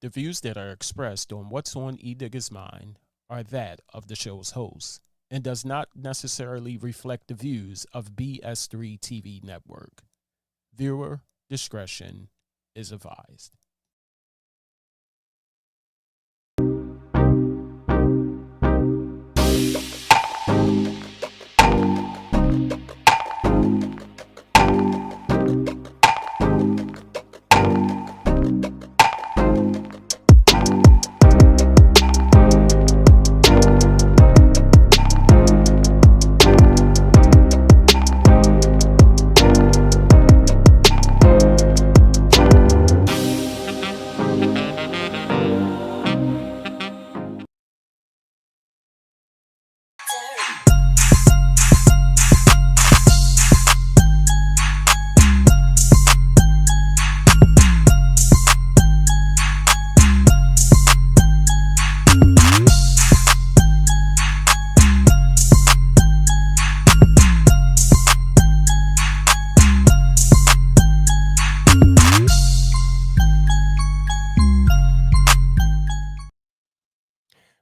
The views that are expressed on What's on Edigga's Mind are that of the show's host and does not necessarily reflect the views of BS3 TV Network. Viewer discretion is advised.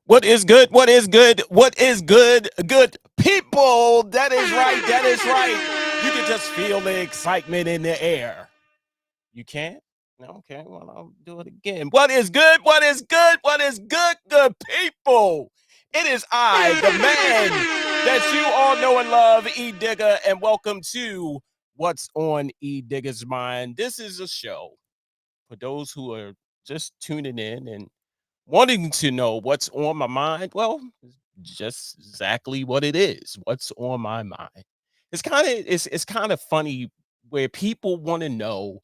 What is good? What is good? What is good? Good people. That is right. That is right. You can just feel the excitement in the air. You can't? Okay, well, I'll do it again. What is good? What is good? What is good? Good people. It is I, the man that you all know and love, Edigga, and welcome to What's on Edigga's Mind. This is a show for those who are just tuning in and wanting to know what's on my mind. Well, just exactly what it is. What's on my mind. It's kind of funny where people want to know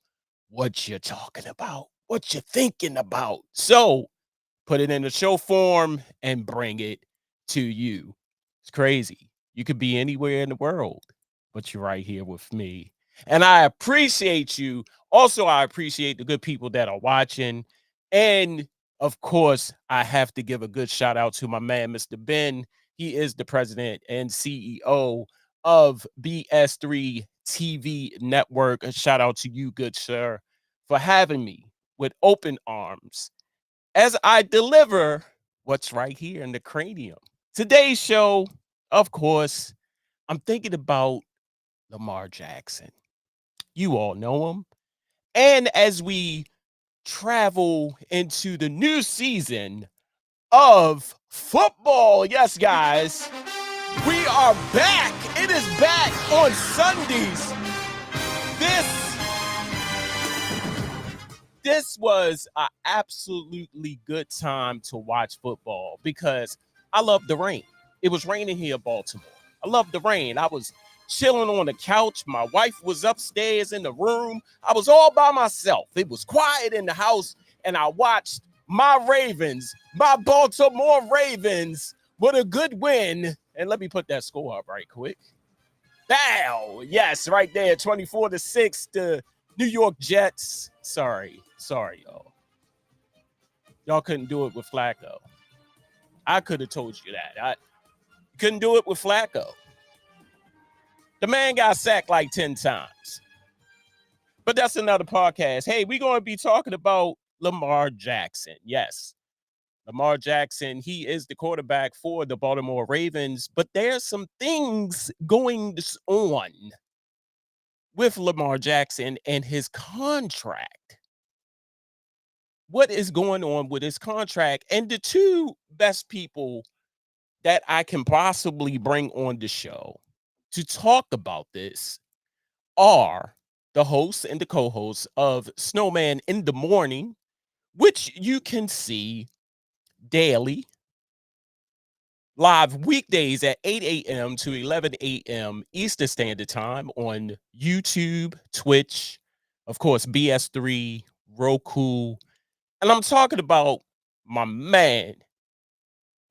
what you're talking about, what you're thinking about. So put it in the show form and bring it to you. It's crazy. You could be anywhere in the world, but you're right here with me. And I appreciate you. Also, I appreciate the good people that are watching. And of course, I have to give a good shout out to my man, Mr. Ben. He is the president and CEO of BS3 TV Network. A shout out to you, good sir, for having me with open arms as I deliver what's right here in the cranium. Today's show, of course, I'm thinking about Lamar Jackson. You all know him. And as we travel into the new season of football, yes, guys, we are back. It is back on Sundays. This was an absolutely good time to watch football because I love the rain. It was raining here in Baltimore. I love the rain. I was chilling on the couch. My wife was upstairs in the room. I was all by myself. It was quiet in the house, and I watched my Ravens, my Baltimore Ravens, with a good win. And let me put that score up right quick. Bow! Yes, right there, 24-6. The New York Jets. Sorry, y'all. Y'all couldn't do it with Flacco. I could have told you that. I couldn't do it with Flacco. The man got sacked like 10 times. But that's another podcast. Hey, we're going to be talking about Lamar Jackson. Yes, Lamar Jackson, he is the quarterback for the Baltimore Ravens. But there's some things going on with Lamar Jackson and his contract. What is going on with his contract? And the two best people that I can possibly bring on the show to talk about this are the hosts and the co-hosts of Snowman in the Morning, which you can see daily, live weekdays at 8 a.m. to 11 a.m. Eastern Standard Time on YouTube, Twitch, of course, BS3, Roku. And I'm talking about my man,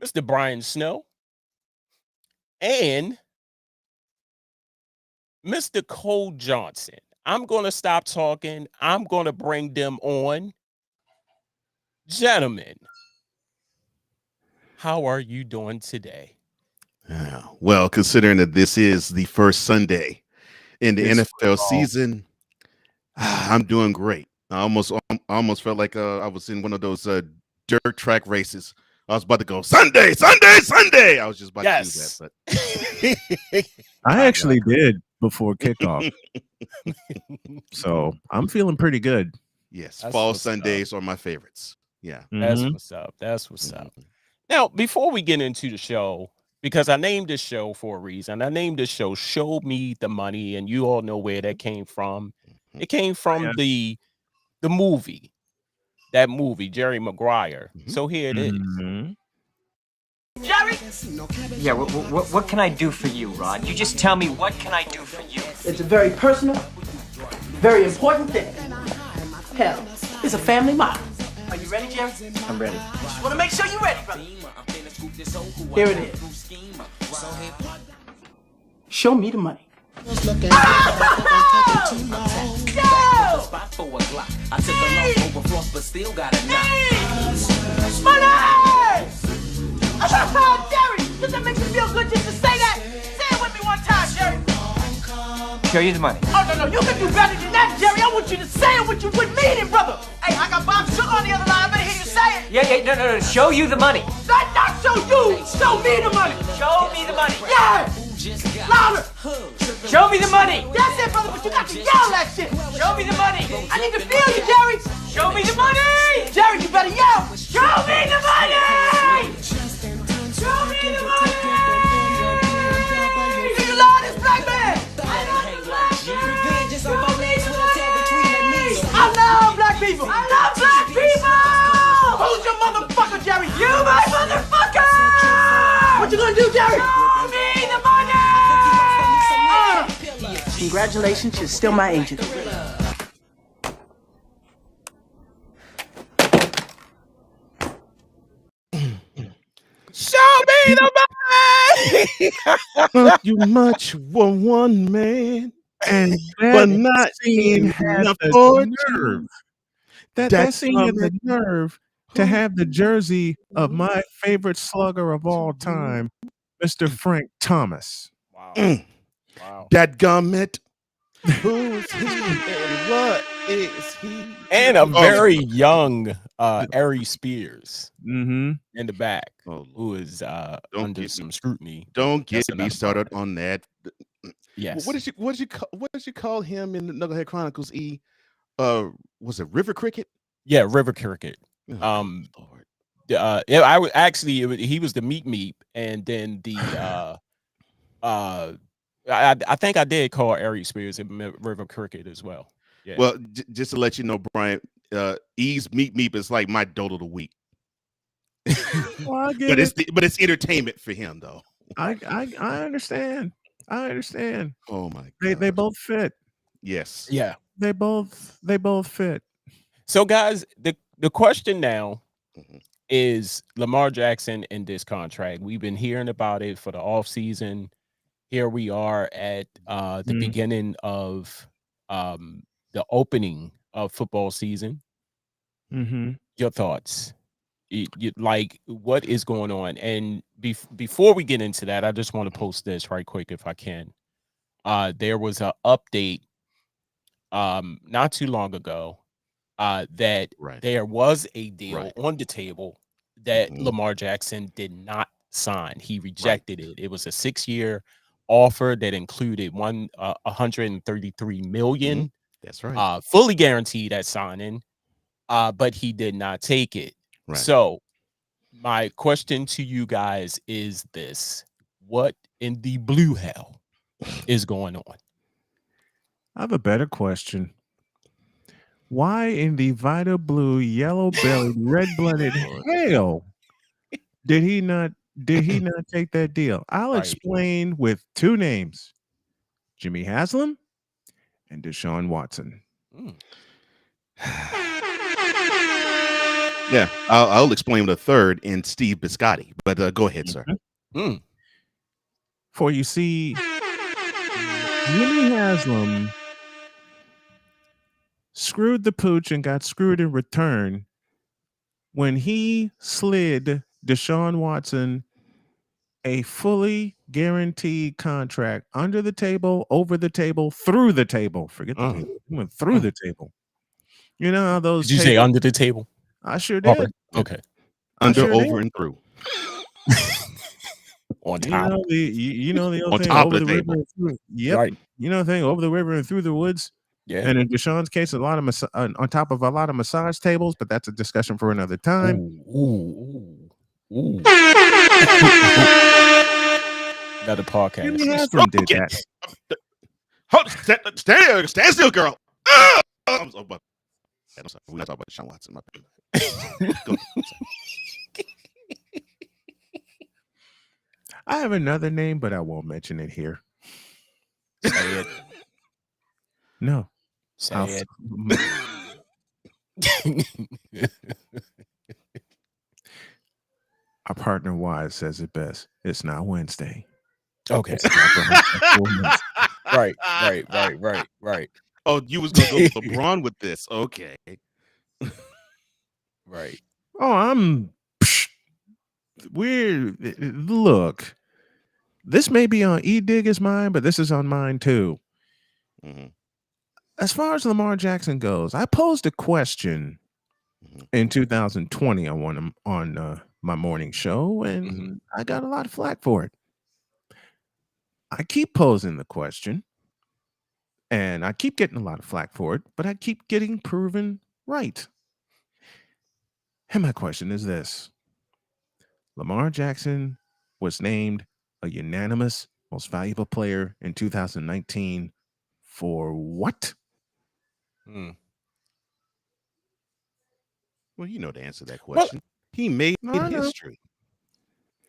Mr. Brian Snow, and Mr. Cole Johnson. I'm going to stop talking. I'm going to bring them on. Gentlemen, how are you doing today? Well, considering that this is the first Sunday in the It's NFL football. season, I'm doing great. I almost felt like I was in one of those dirt track races. I was about to go Sunday, Sunday, Sunday. I was just about to do that, Yes. but I actually did before kickoff, so I'm feeling pretty good. yes, That's fall what's up. Sundays are my favorites. Yeah. That's Mhm. what's up. That's what's up. Mhm. Now, before we get into the show, because I named this show for a reason. I named this show "Show Me the Money," and you all know where that came from. It came from Yeah. the movie, that movie, Jerry Maguire. Mhm. So here it is. Mhm. Jerry? Yeah, what can I do for you, Rod? You just tell me, what can I do for you? It's a very personal, very important thing. Hell, it's a family motto. Are you ready, Jerry? I'm ready. Just want to make sure you're ready, brother. Here it is. Show me the money. Jerry, does that make you feel good just to say that? Say it with me one time, Jerry. Show you the money. Oh, no, you can do better than that, Jerry. I want you to say it with meaning, brother. Hey, I got Bob Sugar on the other line. I better hear you say it. Yeah, no. Show you the money. Not show you. Show me the money. Show me the money. Yeah. Louder. Show me the money. That's it, brother, but you got to yell that shit. Show me the money. I need to feel you, Jerry. Show me the money. Jerry, you better yell. Show me the money. Show me the money. Do you love this black man? I love this black man. Show me the money. I love black people. I love black people. Who's your motherfucker, Jerry? You my motherfucker. What you gonna do, Jerry? Show me the money. Congratulations, you're still my agent. Show me the money. Not you much for one man, And but that not scene had enough the for nerve. two. That That's scene had the something. nerve to have the jersey of my favorite slugger of all time, Mr. Frank Thomas. Wow. Mm. Wow. That gummit. Who's he and what is he? And a Oh, very young Ari Spears Mm-hmm. in the back, oh, who is under get some scrutiny. Don't get That's me another started problem. on that. Yes. What did you call him in the Knucklehead Chronicles? Was it River Cricket? Yeah, River Cricket. Oh, Lord. Yeah, I would actually he was the meat, and then the I think I did call Ari Spears and River Cricket as well. Yeah. Well, just to let you know, Brian, E's Meep is like my dote of the week. Well, I get But it. it's entertainment for him, though. I understand. I understand. Oh my They God. both fit. Yes. yeah. They both fit. So guys, the question now Mhm. is Lamar Jackson in this contract. We've been hearing about it for the offseason. Here we are at the Mhm. beginning of the opening of football season. Mm-hmm. Your thoughts? Like, what is going on? And before we get into that, I just want to post this right quick if I can. There was an update not too long ago that Right. there was a deal Right. on the table that Mhm. Lamar Jackson did not sign. He rejected it. It was a 6-year offer that included 133 million, That's right. fully guaranteed at signing, but he did not take it. Right. So my question to you guys is this: what in the blue hell is going on? I have a better question. Why in the vital blue, yellow-bellied, red-blooded hell did he not take that deal? I'll Right. explain with two names: Jimmy Haslam and Deshaun Watson. Mm. Yeah, I'll explain with a third in Steve Biscotti. But go ahead, sir. Mm. For you see, Jimmy Haslam screwed the pooch and got screwed in return when he slid Deshaun Watson a fully guaranteed contract under the table, over the table, through the table. Forget the table. He went through the table. You know how those Did you say tables- under the table? I sure Over. did. Okay. Under, sure over, did. and through. On You top. know the old On thing top over of the the river. table. And through, yep. Right. You know the thing over the river and through the woods. Yeah. And in Deshaun's case, a lot of on top of a lot of massage tables, but that's a discussion for another time. Ooh. Another podcast. Jimmy Haslam did that. Hold, stand still, girl. I'm sorry. We're not talking about Deshaun Watson. My bad. Go. I have another name, but I won't mention it here. Say it. No. Say it. Our partner Wise says it best. It's not Wednesday. Okay. It's time for her Right. Oh, you was gonna go with LeBron with this. Okay. Right. Oh, I'm weird. Look, this may be on Edigga's mind, but this is on mine too. Mhm. As far as Lamar Jackson goes, I posed a question in 2020 on my morning show, and I got a lot of flack for it. I keep posing the question, and I keep getting a lot of flack for it, but I keep getting proven right. And my question is this: Lamar Jackson was named a unanimous most valuable player in 2019 for what? Well, you know the answer to that question. He made history.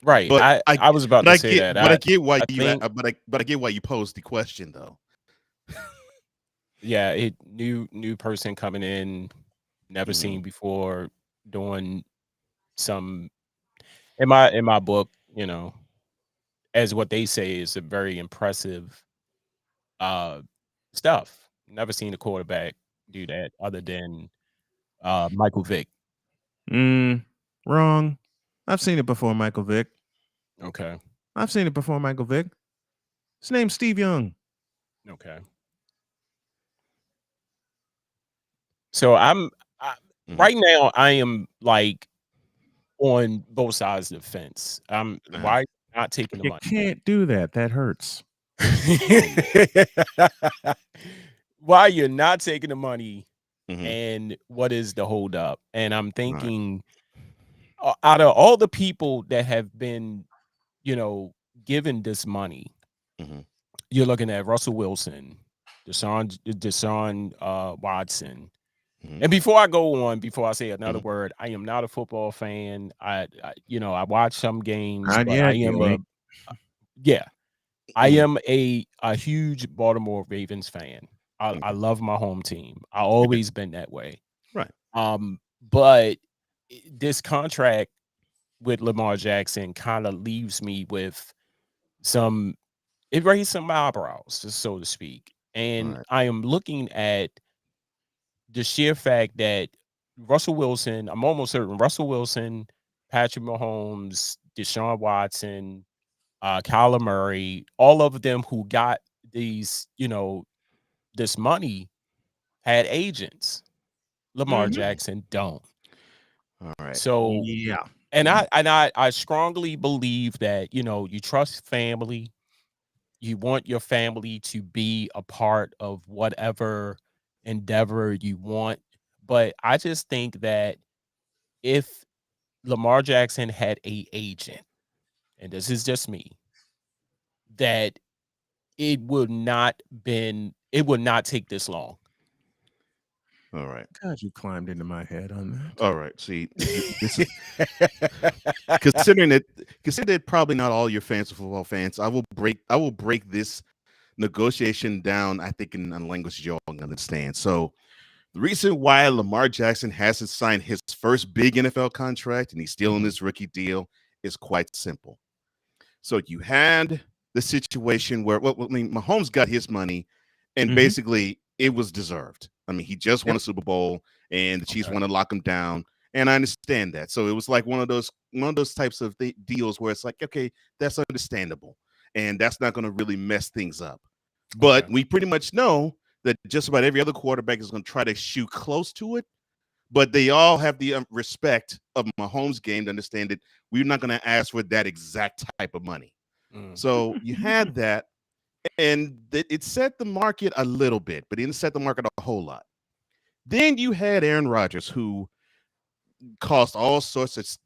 Right. But I was about to say that. But I get why I I get why you posed the question though. Yeah, new person coming in, never seen before, doing some in my book, you know, as what they say is a very impressive stuff. Never seen a quarterback do that other than Michael Vick. Wrong. I've seen it before, Michael Vick. Okay. I've seen it before, Michael Vick. His name's Steve Young. Okay. So right now I am like on both sides of the fence. Why not taking the You money? can't do that. That hurts. Why you're not taking the money and what is the holdup? And I'm thinking out of all the people that have been, you know, given this money, you're looking at Russell Wilson, Deshaun Watson. And before I say another word, I am not a football fan. I watch some games, Not but yet, I am I am a huge Baltimore Ravens fan. I love my home team. I always been that way. Right. But this contract with Lamar Jackson kind of leaves me with it raised some eyebrows, so to speak. And I am looking at the sheer fact that Russell Wilson, I'm almost certain Russell Wilson, Patrick Mahomes, Deshaun Watson, Kyler Murray, all of them who got these, this money had agents. Lamar Jackson don't. All right. So yeah. And I strongly believe that, you trust family. You want your family to be a part of whatever endeavor you want. But I just think that if Lamar Jackson had a agent, and this is just me, that it would not take this long. All right. God, you climbed into my head on that. All right. See, this is, considering that probably not all your fans are football fans, I will break this negotiation down, I think, in a language you all understand. So the reason why Lamar Jackson hasn't signed his first big NFL contract and he's still in this rookie deal is quite simple. So you had the situation where, Mahomes got his money and basically it was deserved. I mean, he just won a Super Bowl and the Chiefs want to lock him down. And I understand that. So it was like one of those types of deals where it's like, okay, that's understandable. And that's not going to really mess things up. But we pretty much know that just about every other quarterback is going to try to shoot close to it. But they all have the respect of Mahomes' game to understand that we're not going to ask for that exact type of money. So you had that, and it set the market a little bit, but it didn't set the market a whole lot. Then you had Aaron Rodgers, who caused all sorts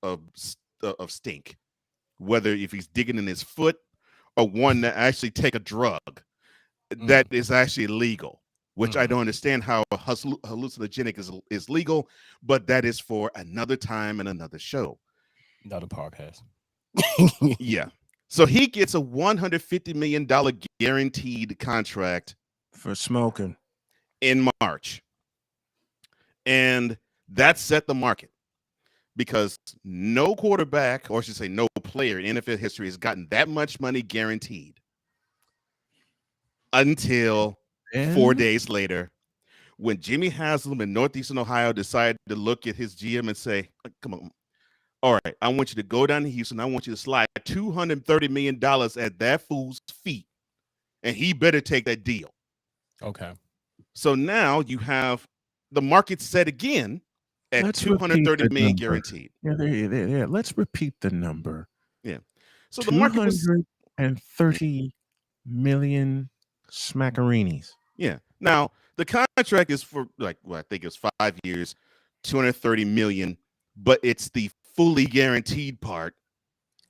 of stink, whether if he's digging in his foot or one that actually take a drug that is actually illegal, which I don't understand how hallucinogenic is legal, but that is for another time and another show. Another podcast. Yeah. So he gets a $150 million guaranteed contract for smoking in March. And that set the market because no quarterback, or I should say no player in NFL history has gotten that much money guaranteed until 4 days later when Jimmy Haslam in Northeastern Ohio decided to look at his GM and say, come on, all right, I want you to go down to Houston. I want you to slide $230 million at that fool's feet, and he better take that deal. Okay. So now you have the market set again at $230 million guaranteed. Yeah, there. Let's repeat the number. Yeah. So the market was $230 million smackaroonies. Yeah. Now the contract is for I think it's 5 years, $230 million, but it's the fully guaranteed part.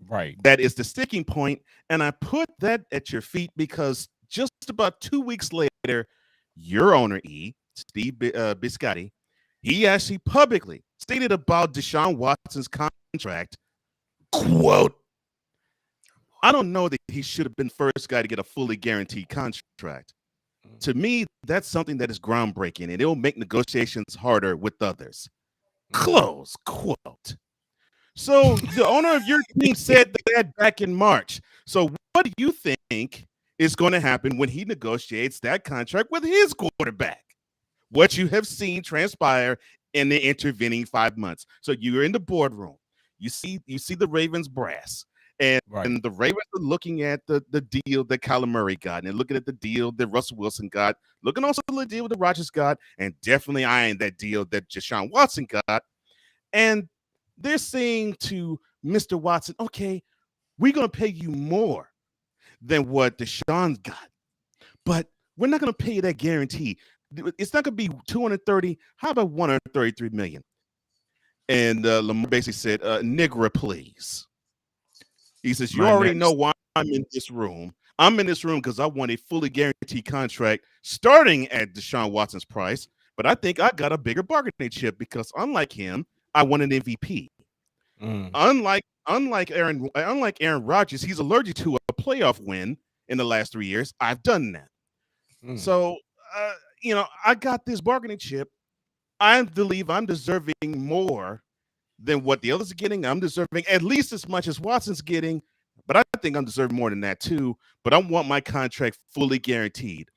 Right. That is the sticking point. And I put that at your feet because just about 2 weeks later, your owner, Steve Biscotti, he actually publicly stated about Deshaun Watson's contract, quote, I don't know that he should have been the first guy to get a fully guaranteed contract. To me, that's something that is groundbreaking, and it'll make negotiations harder with others. Close quote. So the owner of your team said that back in March. So what do you think is going to happen when he negotiates that contract with his quarterback? What you have seen transpire in the intervening 5 months. So you're in the boardroom. You see the Ravens brass. And the Ravens are looking at the deal that Kyler Murray got, and they're looking at the deal that Russell Wilson got, looking also at the deal that Rodgers got, and definitely eyeing that deal that Deshaun Watson got. And they're saying to Mr. Watson, okay, we're going to pay you more than what Deshaun got, but we're not going to pay you that guarantee. It's not going to be 230. How about 133 million? And Lamar basically said, "Nigga, please." He says, "You already know why I'm in this room. I'm in this room because I want a fully guaranteed contract starting at Deshaun Watson's price. But I think I got a bigger bargaining chip because unlike him, I won an MVP. Unlike Aaron Rodgers, he's allergic to a playoff win in the last 3 years. I've done that. So, I got this bargaining chip. I believe I'm deserving more than what the others are getting. I'm deserving at least as much as Watson's getting, but I think I'm deserving more than that too. But I want my contract fully guaranteed."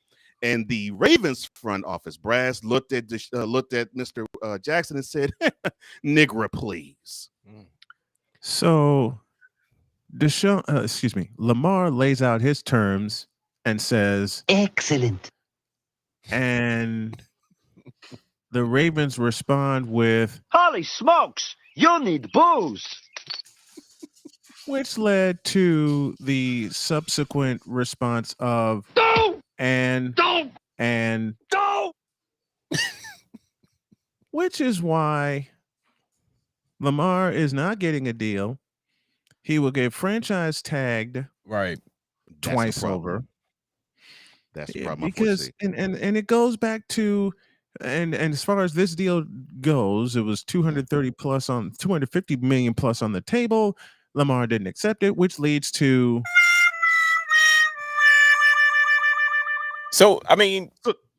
And the Ravens front office brass looked at Mr. Jackson and said, "Nigga, please." So Lamar lays out his terms and says, "Excellent." And the Ravens respond with, "Holy smokes, you need booze." Which led to the subsequent response of "No! and No!" Which is why Lamar is not getting a deal. He will get franchise tagged twice over. That's the problem. Because and it goes back to and as far as this deal goes, it was 250 million plus on the table. Lamar didn't accept it, which leads to. So I mean,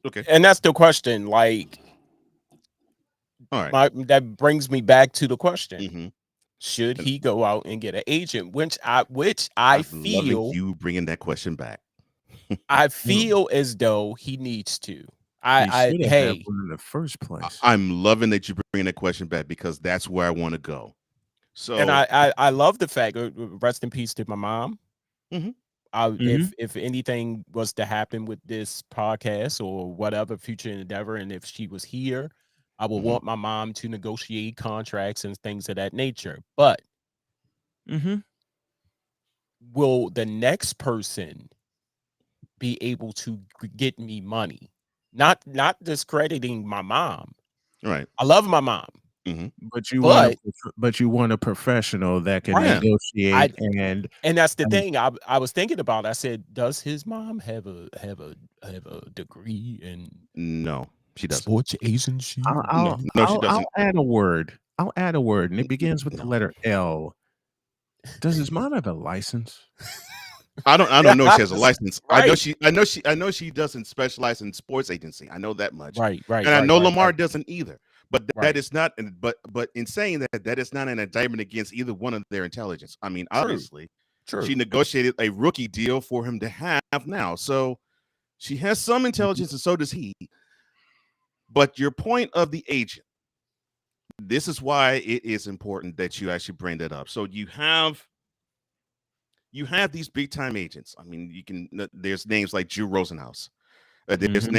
okay, and that's the question. Like, all right, that brings me back to the question: should he go out and get an agent? Which I feel you bringing that question back. I feel as though he needs to. One in the first place. I'm loving that you bringing that question back because that's where I want to go. So, and I love the fact. Rest in peace to my mom. if anything was to happen with this podcast or whatever future endeavor, and if she was here, I would want my mom to negotiate contracts and things of that nature. But will the next person be able to get me money? Not discrediting my mom. Right. I love my mom. But you want a professional that can negotiate and that's the thing I was thinking about. I said, does his mom have a degree in No, she doesn't. sports agency? No, she doesn't. I'll add a word. And it begins with the letter L. Does his mom have a license? I don't know if she has a license. Right. I know she doesn't specialize in sports agency. I know that much. Right. And I know Lamar doesn't either. But that is not. But in saying that is not an indictment against either one of their intelligence. I mean, obviously, she negotiated a rookie deal for him to have now, so she has some intelligence, and so does he. But your point of the agent, this is why it is important that you actually bring that up. So you have these big time agents. I mean, there's names like Drew Rosenhaus. There's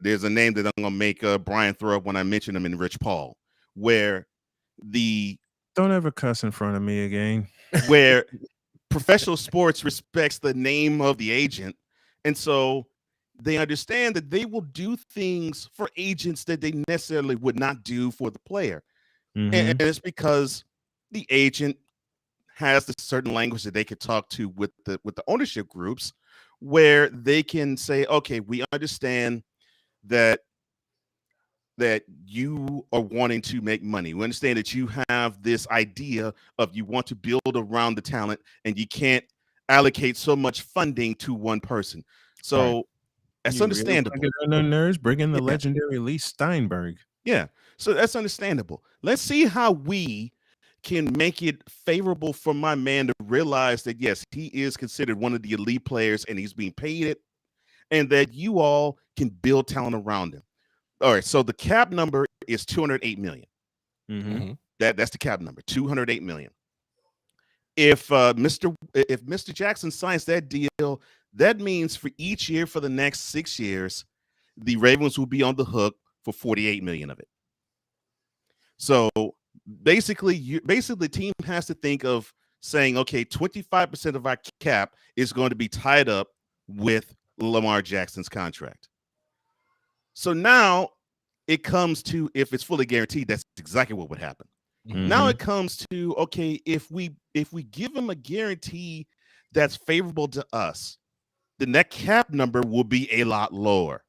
there's a name that I'm gonna make Brian throw up when I mention him in Rich Paul, where don't ever cuss in front of me again. Where professional sports respects the name of the agent, and so they understand that they will do things for agents that they necessarily would not do for the player, and it's because the agent has the certain language that they could talk to with the ownership groups, where they can say, okay, we understand that you are wanting to make money. We understand that you have this idea of you want to build around the talent and you can't allocate so much funding to one person. So that's understandable. Bring in the legendary Lee Steinberg. Yeah. So that's understandable. Let's see how we can make it favorable for my man to realize that, yes, he is considered one of the elite players and he's being paid it, and that you all can build talent around him. All right. So the cap number is $208 million. That's the cap number, $208 million. If Mr. Jackson signs that deal, that means for each year for the next 6 years, the Ravens will be on the hook for $48 million of it. So basically the team has to think of saying, okay, 25% of our cap is going to be tied up with Lamar Jackson's contract. So now it comes to, if it's fully guaranteed, that's exactly what would happen. Now it comes to, okay, if we give him a guarantee that's favorable to us, then that cap number will be a lot lower.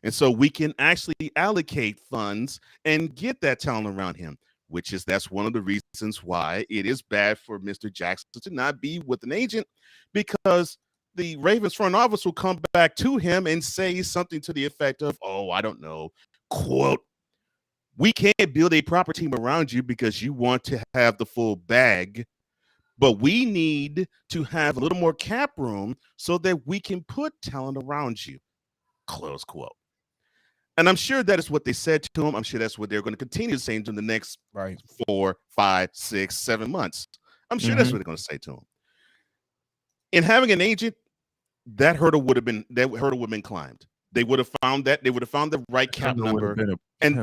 And so we can actually allocate funds and get that talent around him, that's one of the reasons why it is bad for Mr. Jackson to not be with an agent, because the Ravens front office will come back to him and say something to the effect of, oh, I don't know, quote, we can't build a proper team around you because you want to have the full bag, but we need to have a little more cap room so that we can put talent around you, close quote. And I'm sure that is what they said to him. I'm sure that's what they're going to continue saying to him the next 4, 5, 6, 7 months. I'm sure that's what they're going to say to him. In having an agent, that hurdle would have been climbed. They would have found the right cap number, and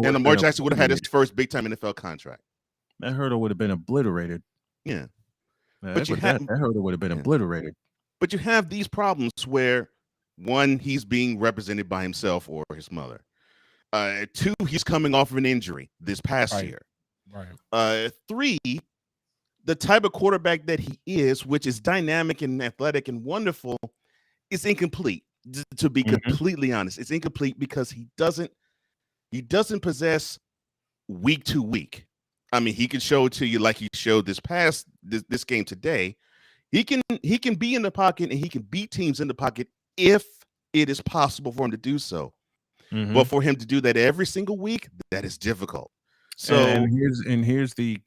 Lamar Jackson would have had his first big time NFL contract. That hurdle would have been obliterated. Yeah, but that hurdle would have been obliterated. But you have these problems where, one, he's being represented by himself or his mother. 2, he's coming off of an injury this past year. 3, the type of quarterback that he is, which is dynamic and athletic and wonderful, is incomplete. To be completely honest, it's incomplete because he doesn't possess week to week. I mean, he can show it to you like he showed this game today. He can be in the pocket and he can beat teams in the pocket if it is possible for him to do so. But for him to do that every single week, that is difficult. So here's the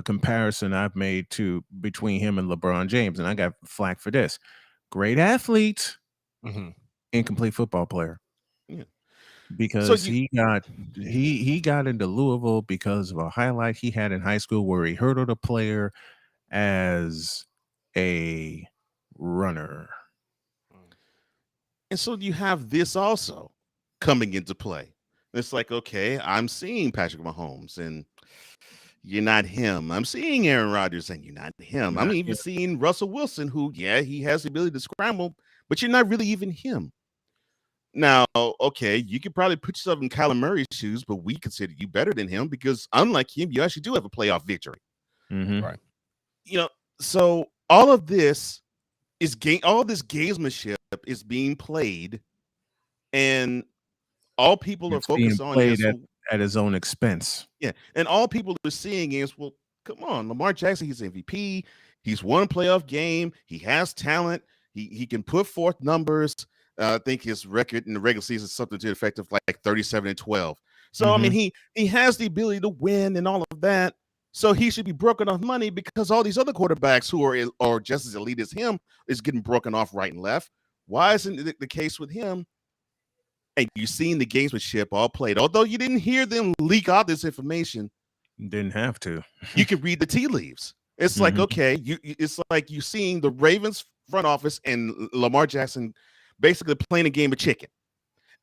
comparison I've made between him and LeBron James, and I got flack for this. Great athlete, incomplete football player. Yeah. Because he got into Louisville because of a highlight he had in high school where he hurdled a player as a runner. And so you have this also coming into play. It's like, okay, I'm seeing Patrick Mahomes and you're not him. I'm seeing Aaron Rodgers and you're not him. Not I'm even him. seeing Russell Wilson, who, yeah, he has the ability to scramble, but you're not really even him. Now, okay, you could probably put yourself in Kyler Murray's shoes, but we consider you better than him because unlike him, you actually do have a playoff victory. Mhm. Right. You know, so all of this is all this gamesmanship is being played, and all people are It's being focused on played is at his own expense. yeah, and all people are seeing is, well, come on, Lamar Jackson, he's MVP, he's won a playoff game, he has talent, he can put forth numbers. I think his record in the regular season is something to the effect of like 37-12. So I mean, he has the ability to win and all of that. So he should be broken off money because all these other quarterbacks who are just as elite as him is getting broken off right and left. Why isn't it the case with him? And you've seen the gamesmanship all played. Although you didn't hear them leak out this information, Didn't have to. you can read the tea leaves. It's like, okay, it's like you seeing the Ravens front office and Lamar Jackson basically playing a game of chicken.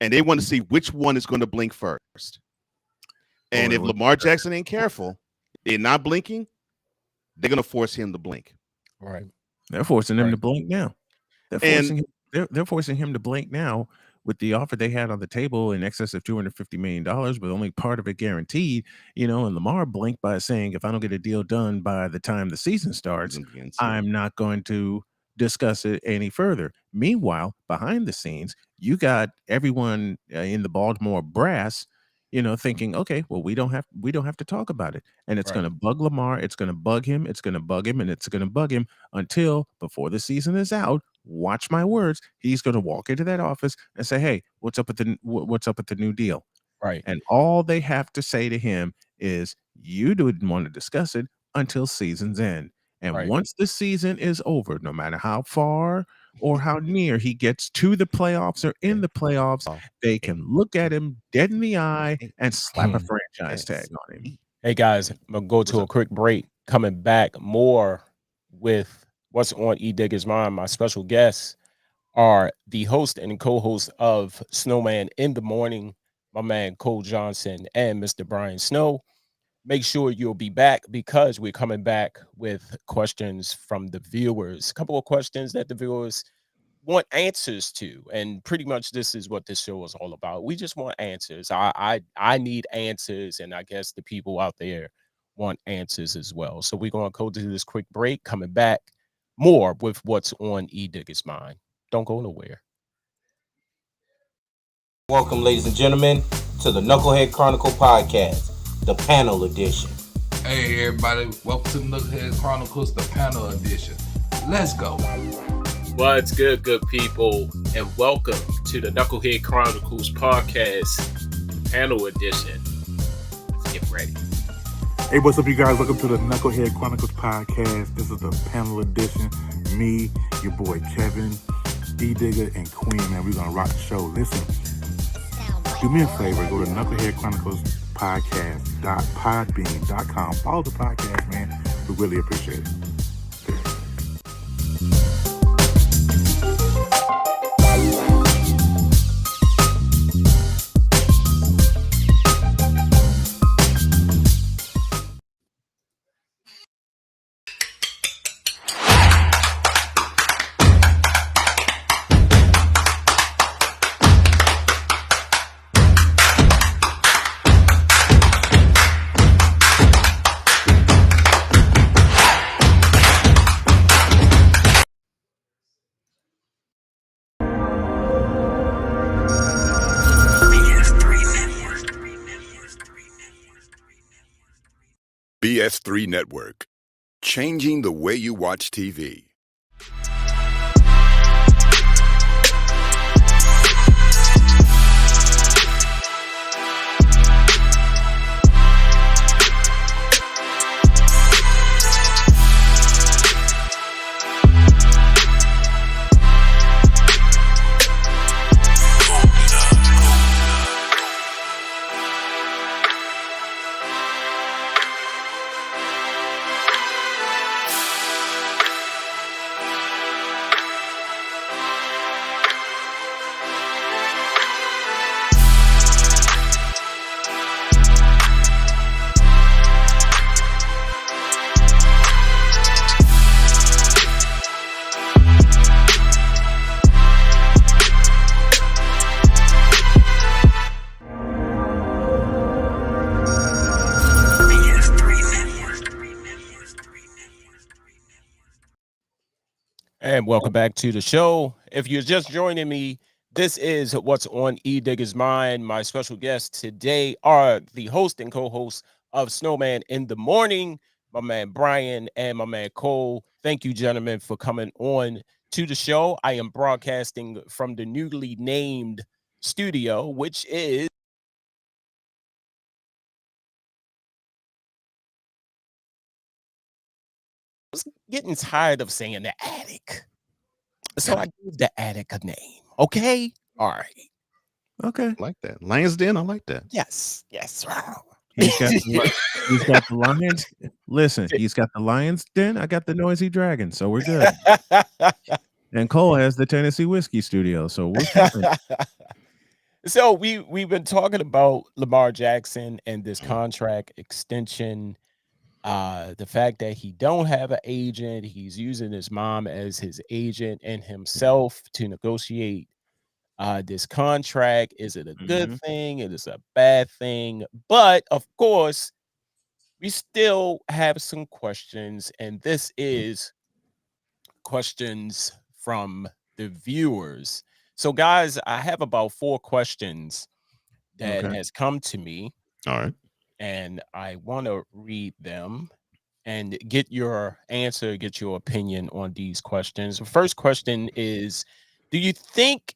And they want to see which one is going to blink first. And if Lamar Jackson ain't careful, they're not blinking, they're going to force him to blink. Right. They're forcing him to blink now. And- They're forcing him to blink now with the offer they had on the table in excess of $250 million, with only part of it guaranteed. And Lamar blinked by saying, if I don't get a deal done by the time the season starts, I'm not going to discuss it any further. Meanwhile, behind the scenes, you got everyone in the Baltimore brass, thinking, okay, well, we don't have to talk about it. And it's going to bug Lamar. It's going to bug him. It's going to bug him. And it's going to bug him until before the season is out. Watch my words. He's going to walk into that office and say, hey, what's up with the new deal? Right. And all they have to say to him is, you didn't want to discuss it until season's end. And once the season is over, no matter how far or how near he gets to the playoffs or in the playoffs, they can look at him dead in the eye and slap a franchise tag on him. Hey guys, I'm gonna go to a quick break. Coming back more with what's on Edigga's mind. My special guests are the host and co-host of Snowman in the Morning, my man Cole Johnson and Mr. Brian Snow. Make sure you'll be back because we're coming back with questions from the viewers. A couple of questions that the viewers want answers to, and pretty much this is what this show is all about. We just want answers. I need answers, and I guess the people out there want answers as well. So we're going to go to this quick break. Coming back more with what's on Edigga's mind. Don't go nowhere. Welcome, ladies and gentlemen, to the Knucklehead Chronicle podcast, the panel edition. Hey everybody, welcome to the Knucklehead Chronicles, the panel edition. Let's go. What's good, good people, and welcome to the Knucklehead Chronicles podcast, panel edition. Let's get ready. Hey, what's up, you guys? Welcome to the Knucklehead Chronicles podcast. This is the panel edition. Me, your boy Kevin, Edigga, and Queen, man. We're going to rock the show. Listen, do me a favor. Go to Knucklehead Chronicles podcast.podbean.com. Follow the podcast, man. We really appreciate it. BS3 Network, changing the way you watch TV. And welcome back to the show. If you're just joining me, this is what's on Edigga's mind. My special guests today are the host and co-host of Snowman in the Morning, my man Brian and my man Cole. Thank you, gentlemen, for coming on to the show. I am broadcasting from the newly named studio, which is getting tired of saying the attic. So I gave the attic a name. Okay. All right. Okay. I like that. Lions Den, I like that. Yes. Yes. He's got the lions. Listen, he's got the Lions Den. I got the Noisy Dragon, so we're good. And Cole has the Tennessee Whiskey Studio, so we're fine. So we've been talking about Lamar Jackson and this contract extension. The fact that he don't have an agent, he's using his mom as his agent and himself to negotiate this contract. Is it a good thing? It is a bad thing. But of course, we still have some questions, and this is questions from the viewers. So, guys, I have about 4 questions that has come to me. All right. And I want to read them and get your answer, get your opinion on these questions. The first question is, do you think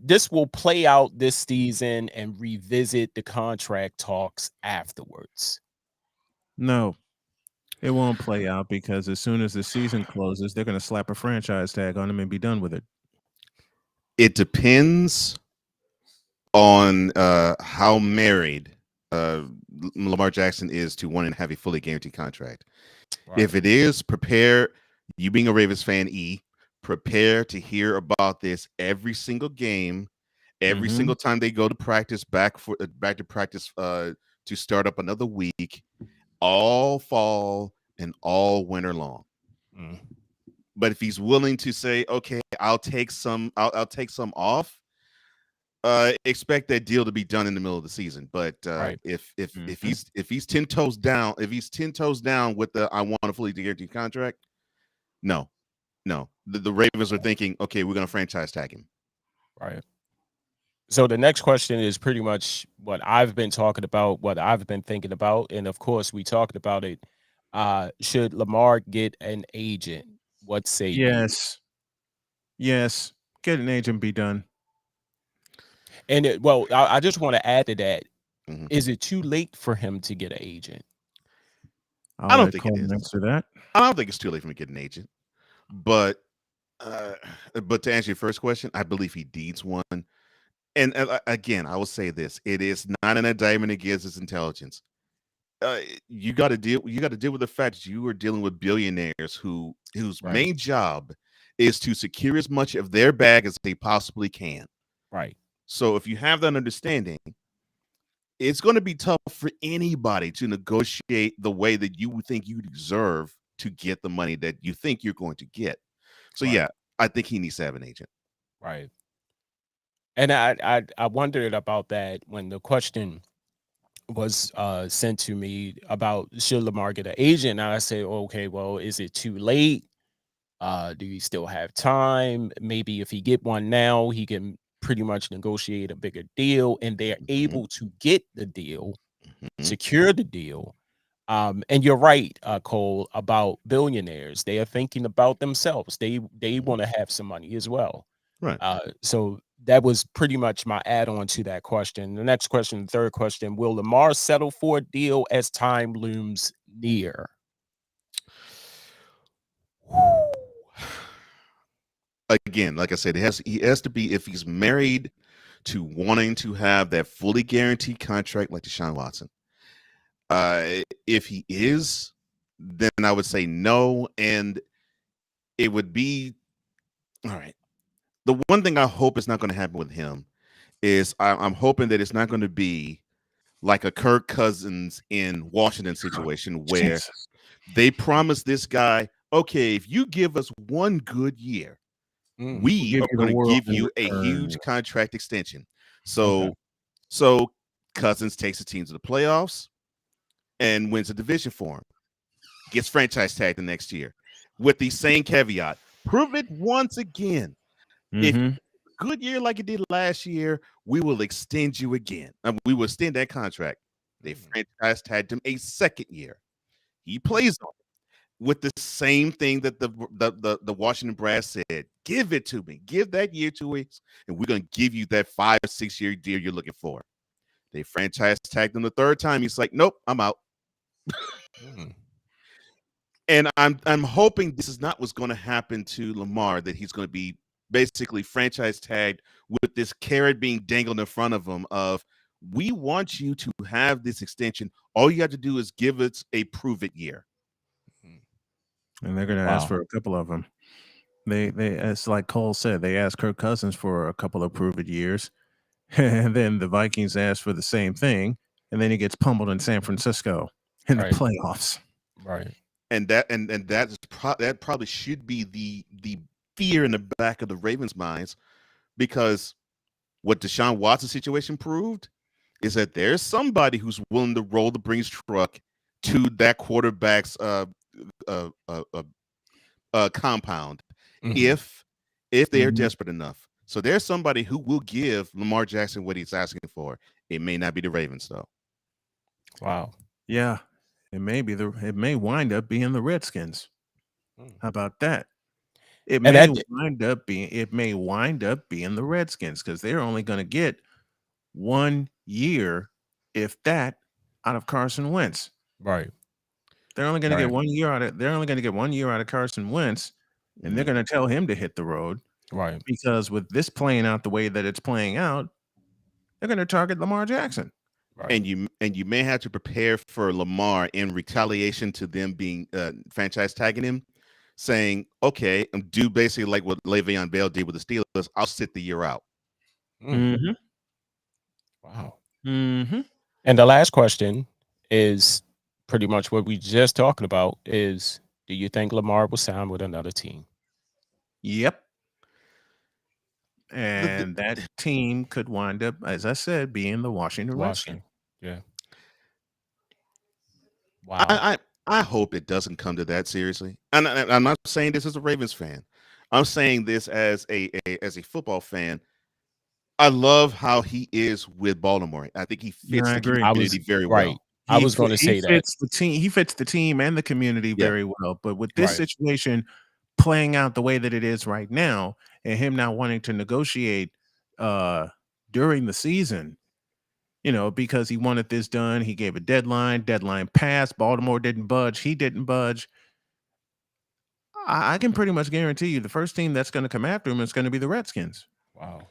this will play out this season and revisit the contract talks afterwards? No, it won't play out because as soon as the season closes, they're going to slap a franchise tag on him and be done with it. It depends on how married Lamar Jackson is to wanting to have a fully guaranteed contract. Right. If it is, prepare, you being a Ravens fan, prepare to hear about this every single game, every single time they go to practice, back to practice to start up another week, all fall and all winter long. But if he's willing to say, okay, I'll take some off, expect that deal to be done in the middle of the season. But if he's 10 toes down, with the I want a fully guaranteed contract, no. The Ravens are thinking, okay, we're gonna franchise tag him. Right. So the next question is pretty much what I've been talking about, what I've been thinking about, and of course we talked about it. Should Lamar get an agent? What say you? Yes, get an agent, be done. And I just want to add to that. Is it too late for him to get an agent? I don't think it is. Answer that. I don't think it's too late for him to get an agent. But to answer your first question, I believe he needs one. And again, I will say this: it is not an indictment against his intelligence. You got to deal with the fact that you are dealing with billionaires whose main job is to secure as much of their bag as they possibly can. Right. So if you have that understanding, it's going to be tough for anybody to negotiate the way that you would think you deserve to get the money that you think you're going to get. So yeah, I think he needs to have an agent. Right. And I wondered about that when the question was sent to me about should Lamar get an agent. And I say, okay, well, is it too late? Do you still have time? Maybe if he get one now, he can pretty much negotiate a bigger deal, and they're able to get the deal, secure the deal. And you're right, Cole, about billionaires. They are thinking about themselves. They want to have some money as well. Right. So that was pretty much my add-on to that question. The next question, the third question, will Lamar settle for a deal as time looms near? Again, like I said, he has to be, if he's married to wanting to have that fully guaranteed contract like Deshaun Watson. If he is, then I would say no, and it would be all right. The one thing I hope is not going to happen with him is I'm hoping that it's not going to be like a Kirk Cousins in Washington situation where they promise this guy, okay, if you give us one good year, we are going to give you a huge contract extension. So Cousins takes the team to the playoffs and wins a division for him, gets franchise tagged the next year with the same caveat. Prove it once again. If Mhm. good year like it did last year, we will extend you again. We will extend that contract. They franchise tagged him a second year. He plays on it with the same thing that the Washington brass said. Give it to me. Give that year to us, and we're gonna give you that 5 or 6 year deal you're looking for. They franchise tagged him the third time. He's like, nope, I'm out. And I'm hoping this is not what's going to happen to Lamar, that he's going to be basically franchise tagged with this carrot being dangled in front of him of, we want you to have this extension. All you have to do is give us a prove it year. And they're going to ask for a couple of them. They it's like Cole said, they asked Kirk Cousins for a couple of prove it years. And then the Vikings asked for the same thing, and then he gets pummeled in San Francisco in the playoffs. Right. And that probably should be the fear in the back of the Ravens' minds, because what Deshaun Watson situation proved is that there's somebody who's willing to roll the Brinks truck to that quarterback's compound if they are desperate enough. So there's somebody who will give Lamar Jackson what he's asking for. It may not be the Ravens, though. Wow. Yeah. It may wind up being the Redskins. How about that? It may wind up being the Redskins, because they're only going to get 1 year, if that, out of Carson Wentz. Right. They're only going to get 1 year out of. They're only going to get 1 year out of Carson Wentz, and they're going to tell him to hit the road. Right. Because with this playing out the way that it's playing out, they're going to target Lamar Jackson. Right. And you may have to prepare for Lamar in retaliation to them being franchise tagging him, saying, okay, do basically like what Le'Veon Bell did with the Steelers. I'll sit the year out. Mm-hmm. Wow. Mm-hmm. And the last question is pretty much what we just talking about is, do you think Lamar will sign with another team? Yep. And that team could wind up, as I said, being the Washington Redskins. Yeah. Wow. I hope it doesn't come to that, seriously. And I'm not saying this as a Ravens fan. I'm saying this as a football fan. I love how he is with Baltimore. I think he fits the community very well. I was going to say that. He fits the team and the community very well. But with this situation playing out the way that it is right now, and him not wanting to negotiate during the season, because he wanted this done, he gave a deadline passed, Baltimore didn't budge, he didn't budge. I can pretty much guarantee you the first team that's going to come after him is going to be the Redskins. Wow.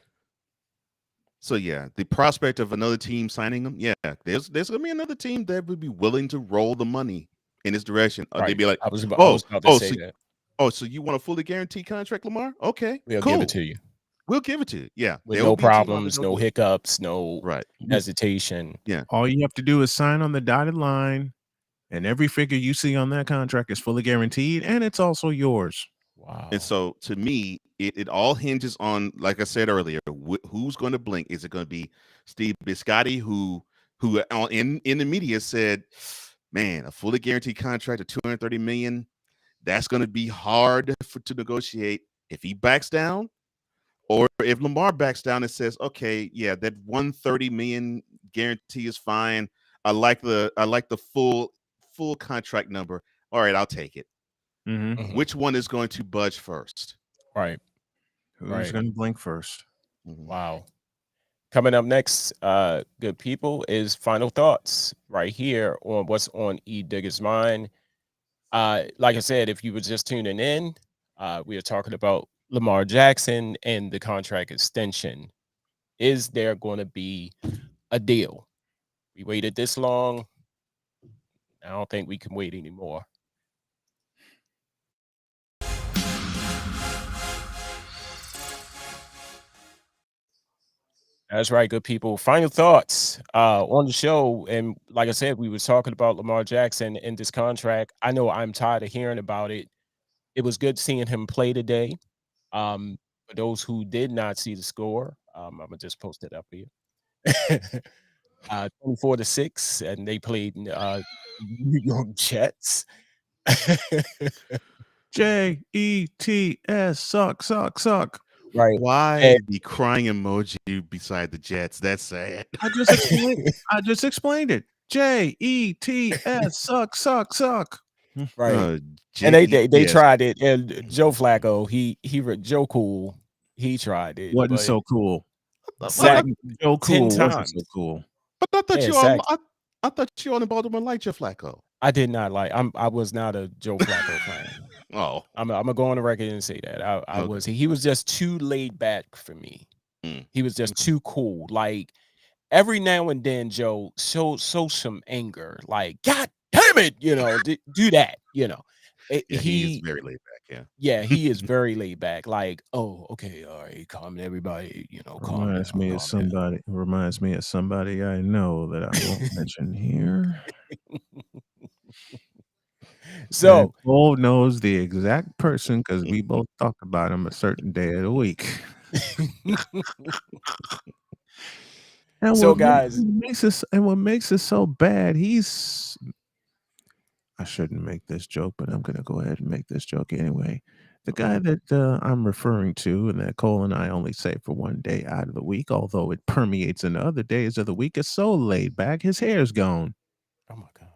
So yeah, the prospect of another team signing him, there's going to be another team that would be willing to roll the money in his direction. They'd be like, I was about to say that. Oh, so you want a fully guaranteed contract, Lamar? Okay, we'll cool. give it to you. We'll give it to you. Yeah, with no problems, no hiccups, no hesitation. Yeah, all you have to do is sign on the dotted line, and every figure you see on that contract is fully guaranteed, and it's also yours. Wow. And so, to me, it all hinges on, like I said earlier, who's going to blink. Is it going to be Steve Biscotti, who in the media said, "Man, a fully guaranteed contract of $230 million, that's going to be hard to negotiate." If he backs down, or if Lamar backs down and says, "Okay, yeah, that $130 million guarantee is fine. I like the full contract number. All right, I'll take it." Mm-hmm. Which one is going to budge first? Right. Who's going to blink first? Wow. Coming up next, good people, is final thoughts right here on what's on Edigga's mind. Like I said, if you were just tuning in, we are talking about Lamar Jackson and the contract extension. Is there going to be a deal? We waited this long. I don't think we can wait anymore. That's right, good people. Final thoughts on the show. And like I said, we were talking about Lamar Jackson in this contract. I know I'm tired of hearing about it. It was good seeing him play today. For those who did not see the score, I'm going to just post it up here. 24-6, and they played New York Jets. Jets, suck. Right. Why And the crying emoji beside the Jets? That's sad. I just explained it. Jets, suck. right. And they Yes. tried it. And Joe Flacco, Joe Cool, he tried it, Wasn't but so cool. sacked Joe 10 Cool wasn't so times. cool. But I thought Yeah, you all. sacked. I thought you all in Baltimore liked your Flacco. I did not like. I was not a Joe Flacco fan. Oh, I'm gonna go on the record and say that I okay. was. He was just too laid back for me. Mm. He was just too cool. Like every now and then, Joe show some anger. Like God damn it, do that. Yeah, he is He very laid back. Yeah. yeah, he is very laid back. Like, oh, okay, all right, calm everybody. Calm down, Reminds me of calm down. somebody I know that I won't mention here. And So Cole knows the exact person because we both talk about him a certain day of the week. And So, what guys, makes it so bad, I shouldn't make this joke, but I'm gonna go ahead and make this joke anyway. The guy that I'm referring to, and that Cole and I only say for one day out of the week, although it permeates into other days of the week, is so laid back, his hair's gone. oh my god.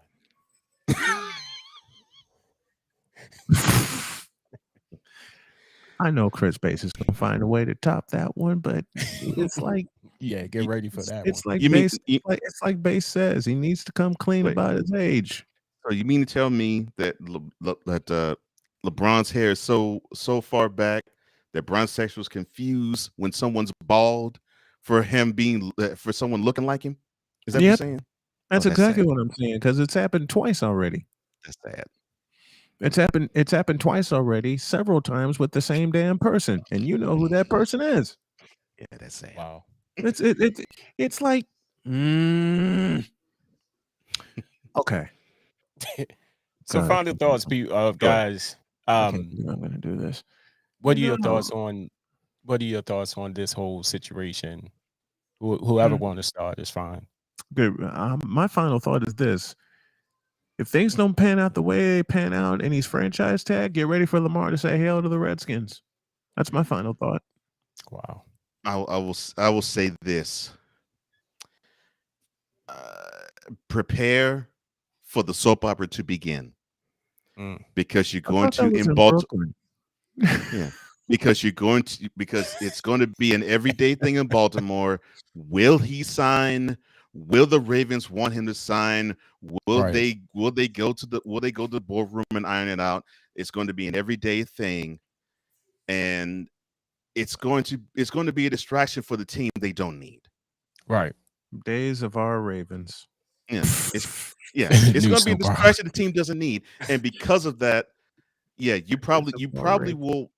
I know Chris Bass is gonna find a way to top that one, but it's like Yeah, get ready for that one. it's like You mean Bass it's like Bass says, he needs to come clean wait? about his age. So you mean to tell me that LeBron's hair is so far back that bronzosexuals confused when someone's bald for him being for someone looking like him? Is that what you're Yep. saying? That's Oh, that's exactly sad. what I'm saying, because it's happened twice already. That's sad. It's happened twice already, several times with the same damn person, and you know who that person is. Yeah, that's sad. Wow. It's like okay. So, God, final thoughts, guys. I can't believe I'm gonna do this. What are You your know, thoughts on this whole situation? Whoever want to start is fine. good. My final thought is this: if things don't pan out the way they pan out, and he's franchise tag, get ready for Lamar to say hell to the Redskins. That's my final thought. Wow. I will say this. Prepare for the soap opera to begin because you're going to in Baltimore. Yeah, because it's going to be an everyday thing in Baltimore. Will he sign? Will the Ravens want him to sign? Will Right. they go to the boardroom and iron it out? It's going to be an everyday thing, and it's going to be a distraction for the team they don't need. Right. Days of our Ravens. Yeah, it's New going to be a soap opera. distraction the team doesn't need, and because of that, yeah, you probably will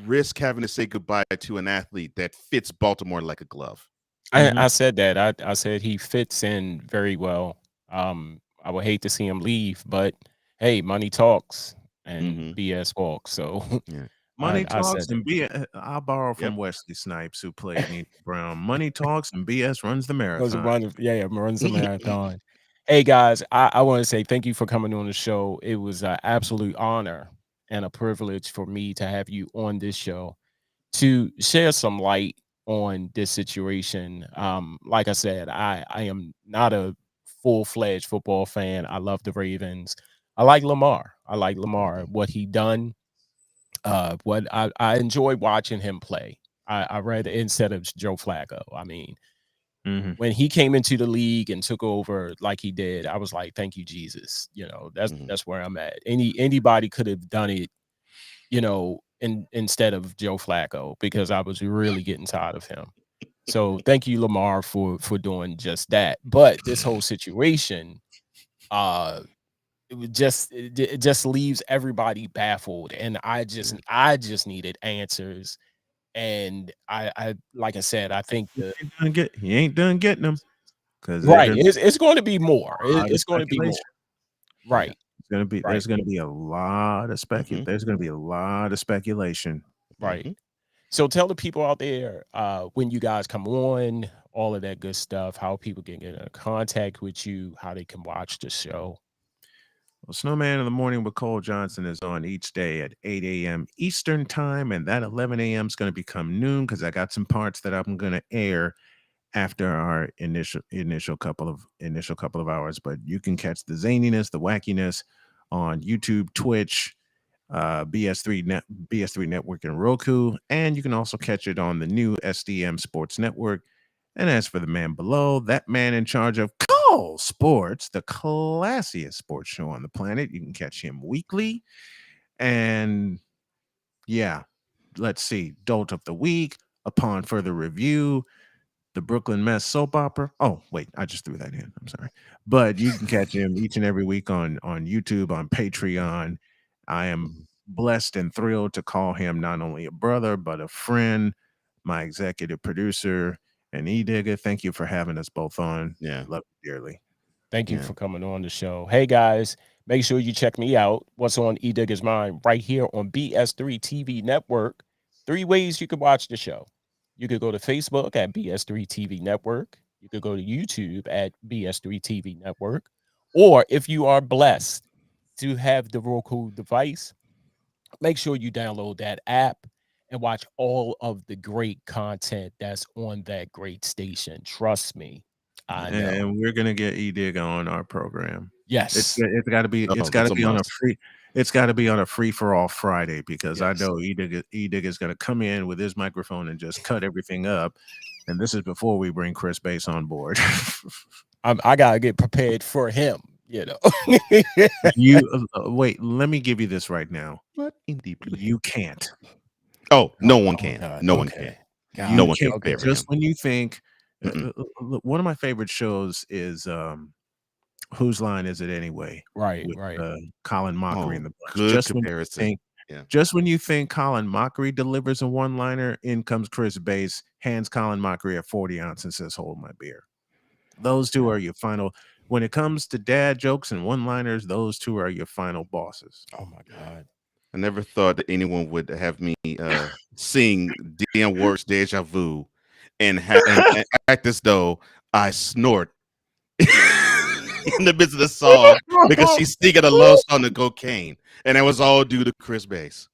risk having to say goodbye to an athlete that fits Baltimore like a glove. I said that. I said he fits in very well. I would hate to see him leave, but hey, money talks and BS walks. So Yeah. Money I talks said and BS. I'll borrow from Wesley Snipes, who played Nino Brown. Money talks and BS runs the marathon. runs the marathon. Hey guys, I want to say thank you for coming on the show. It was an absolute honor and a privilege for me to have you on this show to share some light on this situation. Like I said, I am not a full-fledged football fan. I love the Ravens. I like Lamar. What he done. What I enjoy watching him play. I read instead of Joe Flacco. I mean, when he came into the league and took over like he did, I was like, thank you, Jesus. That's where I'm at. Anybody could have done it, instead of Joe Flacco, because I was really getting tired of him. So thank you, Lamar, for doing just that. But this whole situation, it just leaves everybody baffled, and I just needed answers. And I like I said, I think he ain't done getting them, because right, it's going to be more. It's going to be more. Right. It's gonna be. There's gonna be a lot of There's gonna be a lot of speculation. Right. So tell the people out there when you guys come on, all of that good stuff, how people can get in contact with you, how they can watch the show. Well, Snowman in the Morning with Cole Johnson is on each day at 8 a.m. Eastern time, and that 11 a.m. is going to become noon because I got some parts that I'm going to air after our initial couple of hours. But you can catch the zaniness, the wackiness on YouTube, Twitch, BS3 Network, and Roku, and you can also catch it on the new SDM Sports Network. And as for the man below, that man in charge of Call Sports, the classiest sports show on the planet, you can catch him weekly. And yeah, let's see, Dolt of the Week, upon further review, the Brooklyn Mess soap opera. Oh, wait, I just threw that in. I'm sorry. But you can catch him each and every week on YouTube, on Patreon. I am blessed and thrilled to call him not only a brother, but a friend, my executive producer, and Edigga. Thank you for having us both on. Yeah. Love you dearly. Thank you for coming on the show. Hey, guys, make sure you check me out. What's on Edigga's Mind right here on BS3 TV Network. 3 ways you can watch the show. You could go to Facebook at BS3 TV Network. You could go to YouTube at BS3 TV Network. Or if you are blessed to have the Roku device, make sure you download that app and watch all of the great content that's on that great station. Trust me, I know. And we're gonna get Edigga on our program. Yes, it's got to be. It's got to be on a free. It's got to be on a free for all Friday because I know Edigga is going to come in with his microphone and just cut everything up. And this is before we bring Chris Bass on board. I gotta get prepared for him. You know, wait. Let me give you this right now. What indeed? You can't. Oh, no one can. God. No Okay. one can. God. No one can prepare Just him. when you think, one of my favorite shows is Whose Line Is It Anyway? Right, with, right. Colin Mockery in the bunch. Good Just comparison. Just when you think Colin Mockery delivers a one-liner, in comes Chris Bass, hands Colin Mockery a 40 ounce and says, "Hold my beer." Those two are your final. When it comes to dad jokes and one-liners, those two are your final bosses. Oh my God. I never thought that anyone would have me sing Dionne Warwick's Deja Vu and act as though I snort in the midst of the song because she's singing a love song to cocaine. And it was all due to Chris Bass.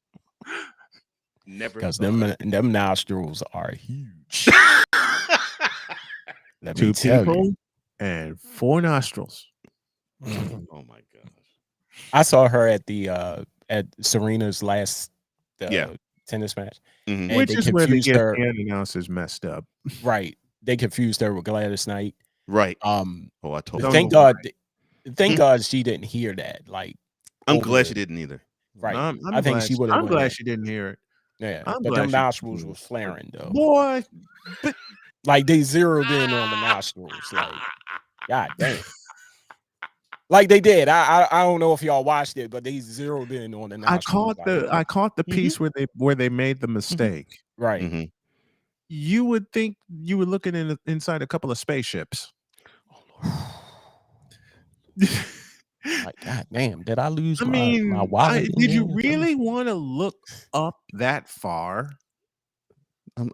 Never, because them nostrils are huge. Let me 2 tell people you. and 4 nostrils. Oh my gosh. I saw her at the at Serena's last tennis match. Mm-hmm. And Which they is where they confused get her. the announcers messed up. Right. They confused her with Gladys Knight. Right. I told thank God thank God she didn't hear that. Like, I'm glad she didn't either. Right. I'm I think she would have. I'm glad she didn't hear it. Yeah, I'm but glad them she- nostrils was flaring though. Boy, Like they zeroed in on the nostrils. Like, God damn. Like they did. I don't know if y'all watched it, but they zeroed in on the nostrils. I caught the piece where they made the mistake. Right. Mm-hmm. You would think you were looking inside a couple of spaceships. Like, God damn, did I lose I my mean, wallet? did you really want to look up that far? I'm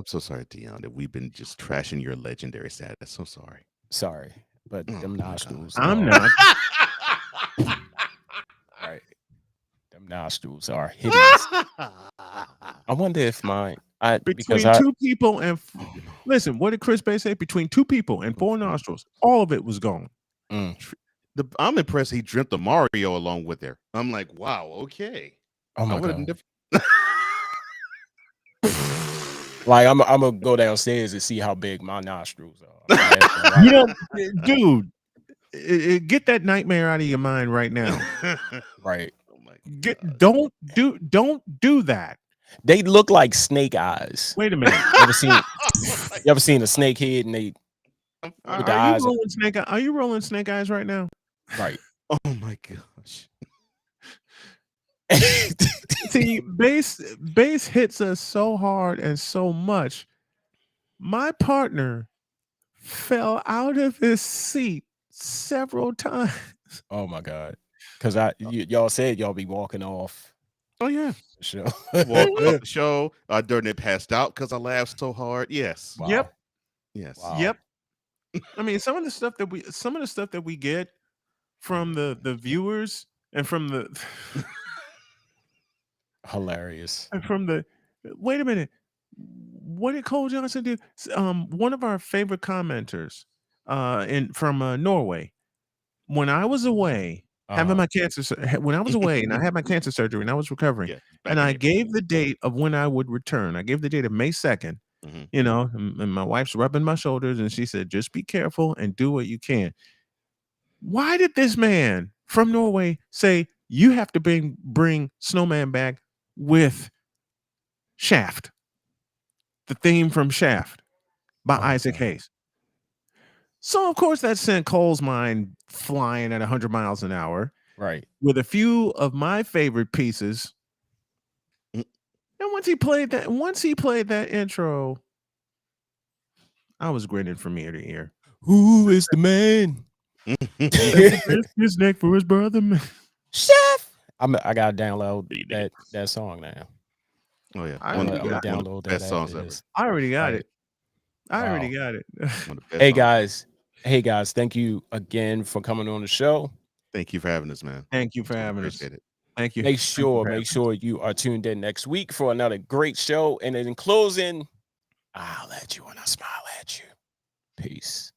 so sorry, Dion, that we've been just trashing your legendary status. So sorry. Sorry, but them nostrils. I'm not. Right. Them nostrils are hideous. I wonder if mine. Between 2 people and listen, what did Chris Bass say? Between 2 people and 4 nostrils, all of it was gone. I'm impressed he dreamt of Mario along with her. I'm like, wow, okay. Oh my God. Never... Like I'm gonna go downstairs and see how big my nostrils are. You know, dude, get that nightmare out of your mind right now. Right. Oh my God. Don't do that. They look like snake eyes. Wait a minute. You ever seen a snake head and they with the eyes? Are you rolling snake eyes right now? Right. Oh my gosh. See, bass hits us so hard and so much. My partner fell out of his seat several times. Oh my God. Because y'all said y'all be walking off. Oh yeah. The show. Walked off the show. During it passed out because I laughed so hard. Yes. Wow. Yep. Yes. Wow. Yep. I mean, some of the stuff that we get, from the viewers and from the Hilarious. and from the. Wait a minute. What did Cole Johnson do? One of our favorite commenters, from Norway. When I was away having my cancer, when I was away and I had my cancer surgery and I was recovering, and I gave the date of when I would return. I gave the date of May 2nd. You know, and my wife's rubbing my shoulders and she said, "Just be careful and do what you can." Why did this man from Norway say you have to bring Snowman back with Shaft, the theme from Shaft by Isaac Hayes? So, of course, that sent Cole's mind flying at 100 miles an hour. Right. With a few of my favorite pieces. And once he played that intro, I was grinning from ear to ear. Who is the man? His neck for his brother, man. Chef. I gotta download that song now. Oh yeah, I one already of got the best songs ever. I already got Right. it. I already got it. One of the best Hey songs. guys, thank you again for coming on the show. Thank you for having us, man. Thank you for having us. Appreciate it. Thank you. Make sure you are tuned in next week for another great show. And in closing, I'll let you when I smile at you. Peace.